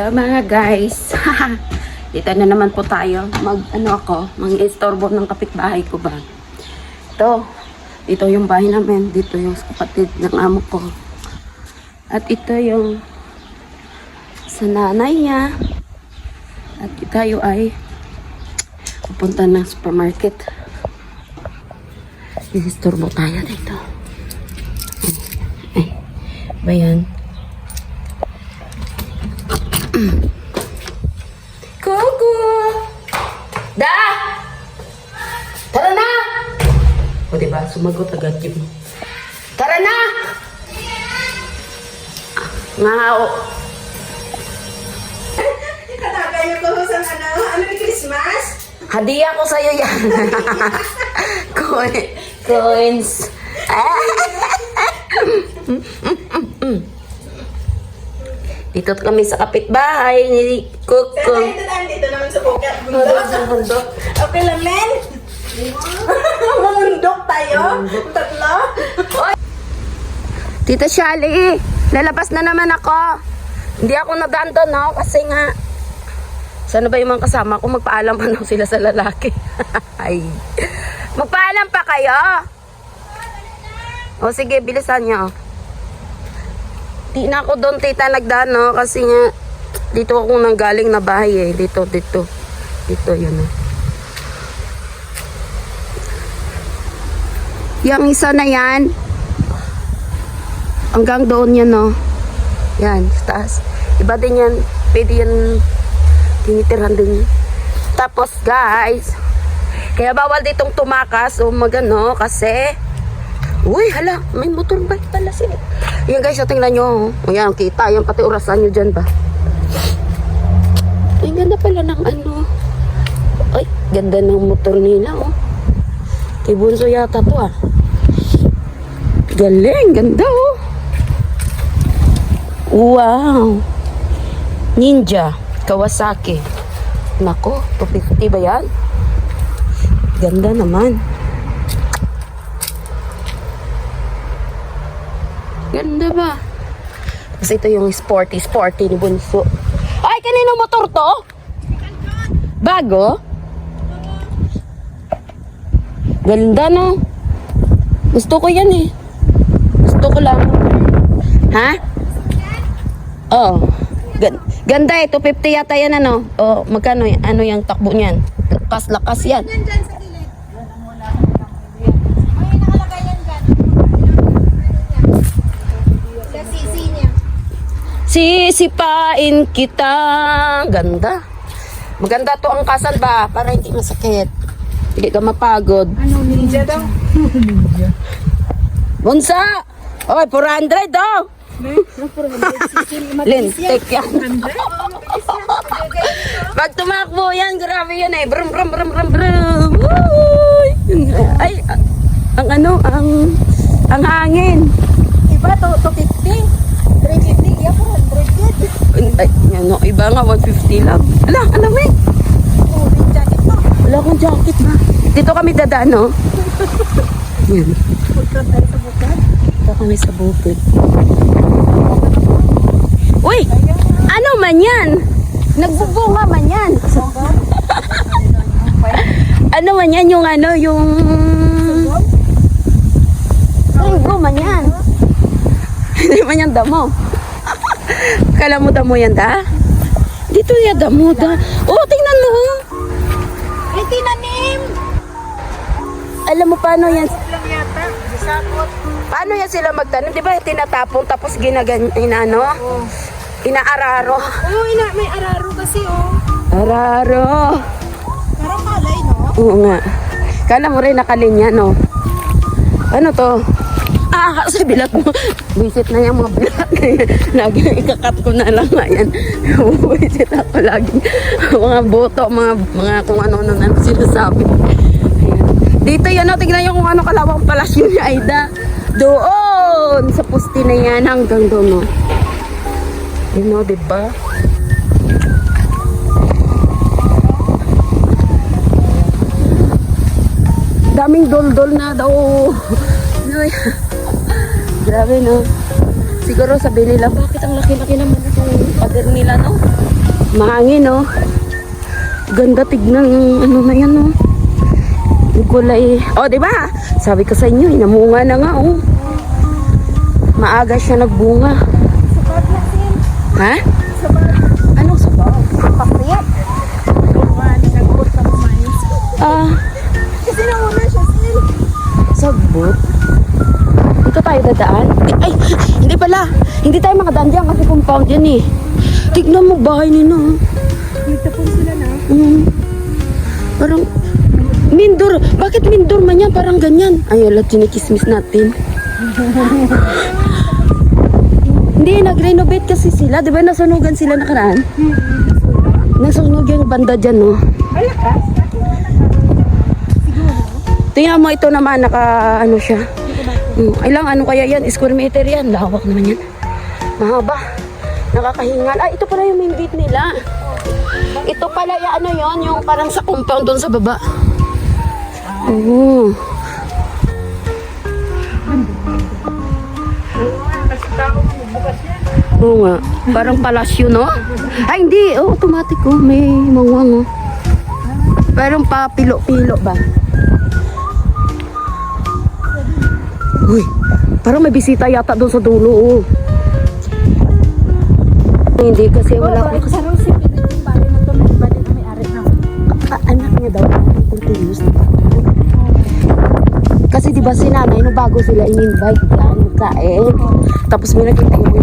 Hello mga guys. Dito na naman po tayo. Mag-istorbo ng kapitbahay ko ba. Dito yung bahay namin. Dito yung kapatid ng amo ko. At ito yung sa nanay niya. At tayo ay pupunta ng supermarket. Istorbo tayo dito. Ay, ba yan? Kuku! Da! Tara na! O diba, sumagot agad yun. Tara na! Ngao! Katagayo ko sa ano ni Christmas? Hadiah ko sa'yo yan. Coins. Dito kami sa kapitbahay ni Kuku. Dito naman sa bundok. Okay lang, men? Mamundok tayo? Tatlo? Tita Shali, lalabas na naman ako. Hindi ako nadandon, no? Kasi nga, sana ba yung mga kasama ko? Magpaalam pa na sila sa lalaki. Ay. Magpaalam pa kayo? O sige, bilisan nyo. Di na ako doon, tita, nagdaan, no? Kasi nga, dito ako nanggaling na bahay, eh. Dito, yun, eh. Yung isa na yan, hanggang doon yan, no? Yan, sa taas. Iba din yan, pwede yan, tinitirhan din. Tapos, guys, kaya bawal ditong tumakas o magano, kasi, uy, hala, may motorbike pala sila. Yan guys, tingnan nyo. Ayan, kita. Yan, pati orasan nyo dyan ba? Ay, ganda pala ng ano. Ay, ganda ng motor nila, oh. Kay Bunso yata to, ah. Galing, ganda, oh. Wow. Ninja, Kawasaki. Nako, 250 ba yan? Ganda naman. Ganda ba? Kasi ito yung sporty ni Bunso. Ay, kanino motor to? Bago? Ganda, no? Gusto ko yan, eh. Gusto ko lang. Ha? Oh. Ganda, eh. 250 yata yan, ano? Oh, magkano yan? Ano yung takbo niyan? Lakas yan. Nandyan sa gilid. Ay, nakalagay yan dyan. Sa sisi niya. Sisipain kita. Ganda. Maganda to ang kasal ba? Para hindi masakit. Hindi ka mapagod. Ano, ninja daw? Bunsa! Oy, 400 daw! Lin, take yan. Pag tumakbo yan, grabe yan eh. Brum, brum, brum, brum, brum. Uy! Ay, ang hangin. Iba to 250. 350. Iya, 400. Ay, ano, iba nga, 150 lang. Ala, alam mo eh. Oh, yung jacket mo. Wala akong jacket ba? Dito kami dadaan, no? Yan. Punta tayo sa bukad. Dito kami sa bukid. Uy! Ano man yan? Nagbubunga man yan. Ano man yan? Yung ano, yung... Trigo man yan. Hindi man yan damo. Kala mo damo yan, da? Dito yan damo, da. Oh, tingnan mo. Ay, tinanim. Alam mo paano yan? Lang yata. Bisakot. Paano yan sila magtanim? Di ba tinatapon tapos inaararo? Oo, may araro kasi, oh. Araro. Parang kalay, no? Oo nga. Kala mo rin nakalinya, no? Ano to? Ah, kasi bilat mo. Visit na yung mga bilat. Lagi ikakat ko na lang ngayon. Visit ako lagi. Mga boto, mga kung ano sinasabi. Ayan. Dito yan, no? Tignan nyo kung ano kalawang palasyo ni Aida. Doon! Sa pusti na yan hanggang doon, no? Yun, no? Diba? Daming dol-dol na daw. Grabe, no? Siguro sabi nila, bakit ang laki-laki naman itong pader nila, no? Mahangin, oh. Ganda tignan yung ano na yan, oh. Yung kulay. Oh, di ba? Sabi ko sa inyo, namunga na nga, oh. Maaga siya nagbunga. Sabat na, Sil. Ha? Sabat. Anong sabaw? Papriyak. Tuman, sagot ka mais. Ah, Kasi nauna siya, Sil. sagbot. Dito tayo dadaan? Ay, hindi pala. Hindi tayo makadaan dyan kasi compound yan eh. Tignan mo bahay nila. Nagtapon sila na. Parang Mindor. Bakit Mindor man yan? Parang ganyan. Ay, ala, chinikismis natin. Hindi, nag-renovate kasi sila. Di ba nasunugan sila nakaraan? Nasunog yung banda dyan, no? Wala ka? Tingnan mo, ito naman, ano siya. Ilang ano kaya yan? Square meter yan. Lawak naman yan. Mahaba. Nakakahingal. Ah, ito pala yung main gate nila. Ito pala yung ano yon, yung parang sa compound doon sa baba. Oo. Oo nga. Parang palasyo, no? Ay, hindi. Oh, automatic, oh. May mangwang, oh. Parang pa-pilo-pilo ba? Uy, parang may bisita yata doon sa dulo, oh. Hindi kasi wala ko kasi Sarang si Pilit yung bali na to. Bali na may-ari na. anak niya daw continuous. Kasi di ba si nanay no bago sila in-invite yan magkain. Tapos may nakita yung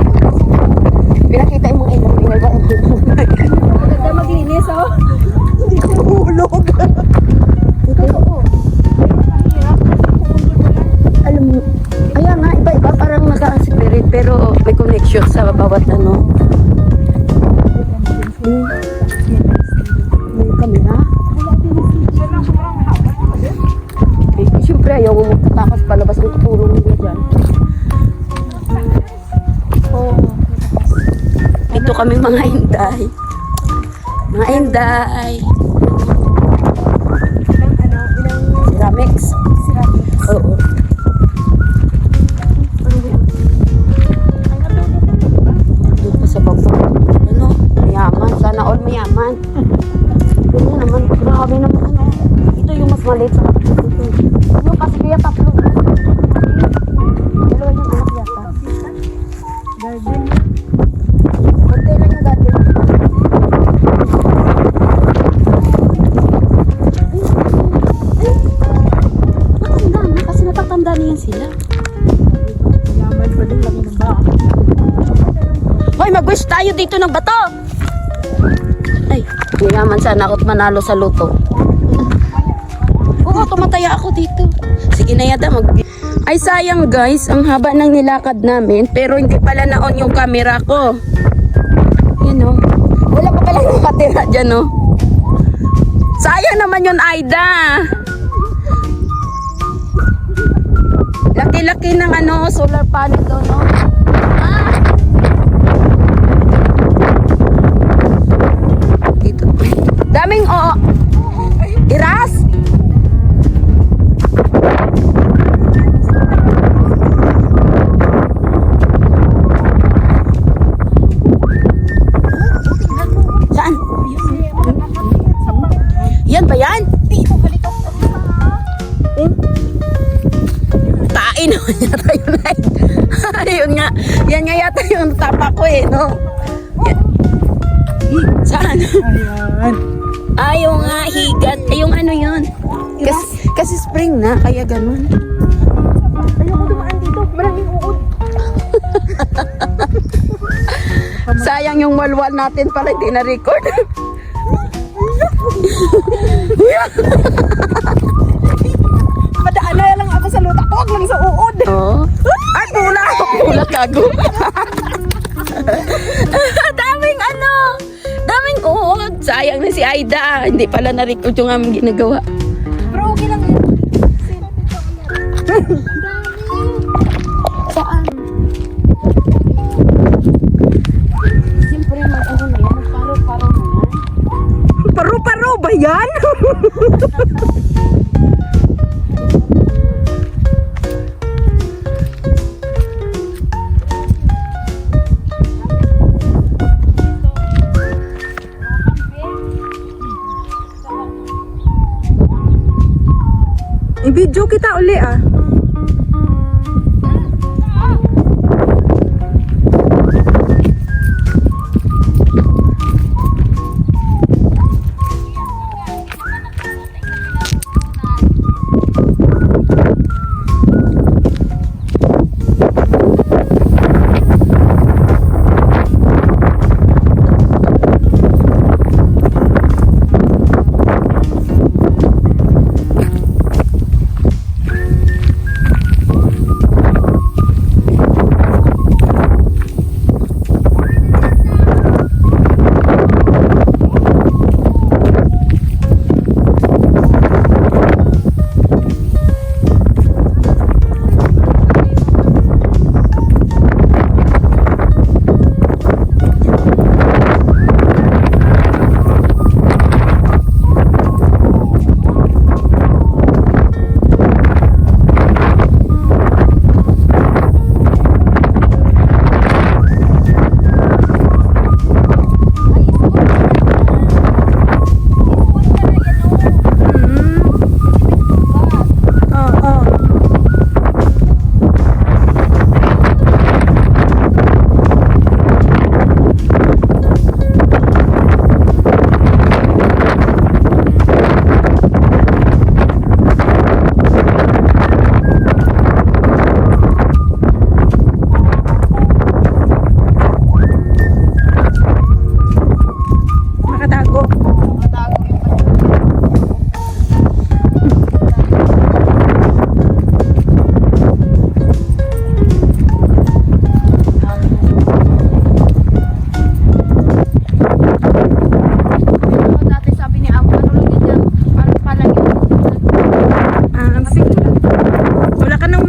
pinakita yung mga ilang Maganda maglinis, oh. hindi ko mahulog. Alam mo, ayan nga, iba-iba parang naka-spirit pero may connection sa bawat ano. May camera. Eh, siyempre ayaw mo magtatakot palabas ng tutulong nila dyan. Ito kami mga inday. Mga inday. Ceramics. Oo. Doon pa sa baba. Ano? Mayaman. Sana all mayaman. Ganyan naman. Grabe naman ano. Ito yung mas maliit sa kapatid. Ano kasi kaya tatlo. Dalawa yung anak yata. Garden. Konti lang yung garden. Matanda na kasi natatanda niyan sila. Yaman pa din lang ng bahay. Hoy, mag-wish tayo dito ng bato! Ay, mayaman sana ako't manalo sa luto. Oo, tumataya ako dito. Sige na yata mag... Ay, sayang guys, ang haba ng nilakad namin, pero hindi pala na-on yung camera ko. Yan o. Wala pa pala nakatira dyan o. Sayang naman yun, Aida. Laki-laki ng ano, solar panel doon, no? Ah! Dito. Daming oo. Iras! Saan? Yan ba yan? Tain naman yata yun. Ayun nga. Yan nga yata yung tapa ko eh, no? Yan. Saan? Ayan. Ayaw nga, higat. Ay, yung ano yun. Kasi spring na, kaya ganun. Ayoko dumaan dito. Maraming uod. Sayang yung walwal natin pala hindi na-record. Madaan na lang ako sa luta. Huwag lang sa uod. Oo. Ay, pula! Pula kago. Daming ano! Daming kuhod. Sayang na si Aida. Hindi pala na-record yung aming ginagawa. Pero okay lang yun. Saan? Siyempre, ano na yan? Paro-paro na yan. Paro-paro ba yan? I-video kita uli ah.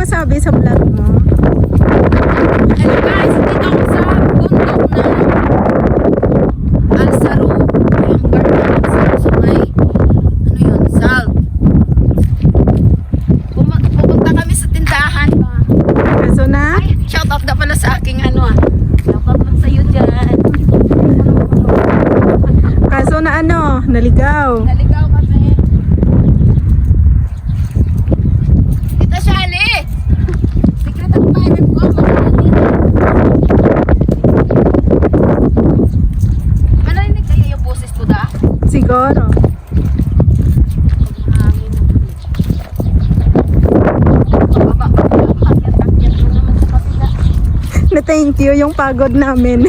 Sabi sa vlog mo. Hello guys, dito ako sa bundok na Alsaro. Yung garden ng Alsaro sa may, ano yun, salt. Pupunta kami sa tindahan. Kaso na? Ay, shout out na pala sa aking ano ah. Shout out lang sa'yo dyan. Kaso na ano? Naligaw. Naligaw kami. Tita Shali! Secret ang pilot ko. Malarinig kayo yung boses ko da? Siguro. Hangin. Pababa. Akyat-akyat mo naman sa kapila. Na thank you yung pagod namin.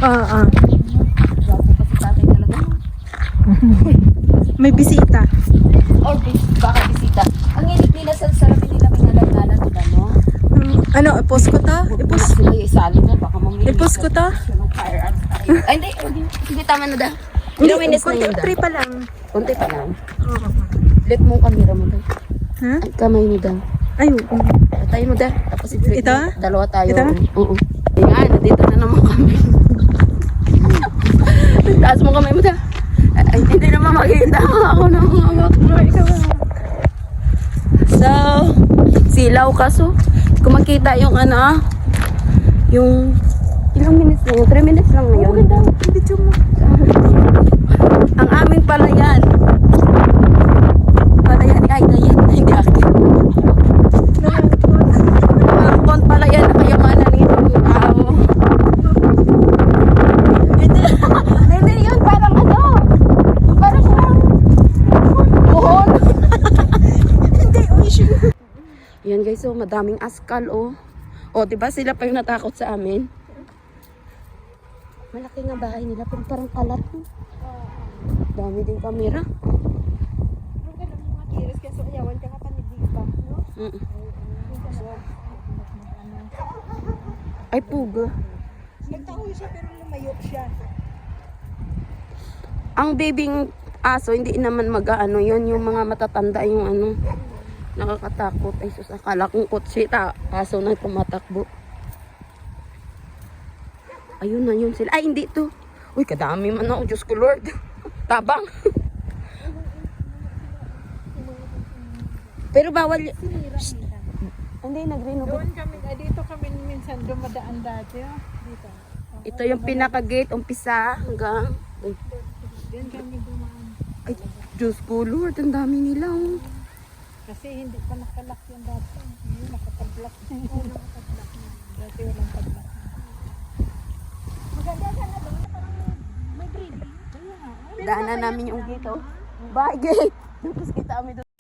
Oo. Gwapo pa si tatay talaga. May bisita. Or baka bisita. Ang hilig nila sa sarapin nila may nalagnalan nila, no? Ano, i-post ko to? Ipos sila yung isali mo, baka mamili. I-post ko to? Yung fire ants tayo. Ay, hindi. Sige, tama na da. Ilang minutes na yun da? Konti pa lang. Konti pa lang. Oo. Let mo kamera mo da. Ha? Ay, kamay mo da. Ay, oo. Tayo mo da. Tapos i-flip Ito? mo. Dalawa tayo. Ito? Oo. Ayan, nandito na naman kami. Taas mo kamay mo da. Ay, hindi naman makikita ako ng mga makroy. So, silaw kaso. Kung makita yung ano ah, yung ilang minutes na yun? 3 minutes lang na yun. Video mo. Ang aming palayan. Palayan ni Aida yan. Hindi akin. Ang palayan na kayamanan ng ibang tao. Hindi yun. Parang ano? Parang buhon. Hindi, ocean. Yan guys, so madaming askal oh. O, diba sila pa yung natakot sa amin? Malaki nga bahay nila, pero parang kalat. Dami din kamera. Ay, puga. Nagtao siya pero lumayo siya. Ang babing aso, hindi naman mag-ano yun. Yung mga matatanda, yung ano, nakakatakot. Ay, sus, akala kong kotse, aso na tumatakbo. Ayun na yun sila. Ay, hindi to. Uy, kadami man ako. Diyos ko, Lord. Tabang. Pero bawal. Shh. Hindi, nag-renovate. Doon kami, dito kami minsan dumadaan dati. Oh. Dito. Ito yung pinaka-gate, umpisa hanggang... Ay, Diyan kami dumaan. ay, Diyos ko Lord, ang dami nila. Oh. Kasi hindi pa nakalak yung dati. Ngayon nakapag-block na yun. Dati walang pag-block. Maganda sana doon. Parang may breeding. Kaya nga. Daanan namin yung gate, oh. Bye, gate! Tapos kita kami doon.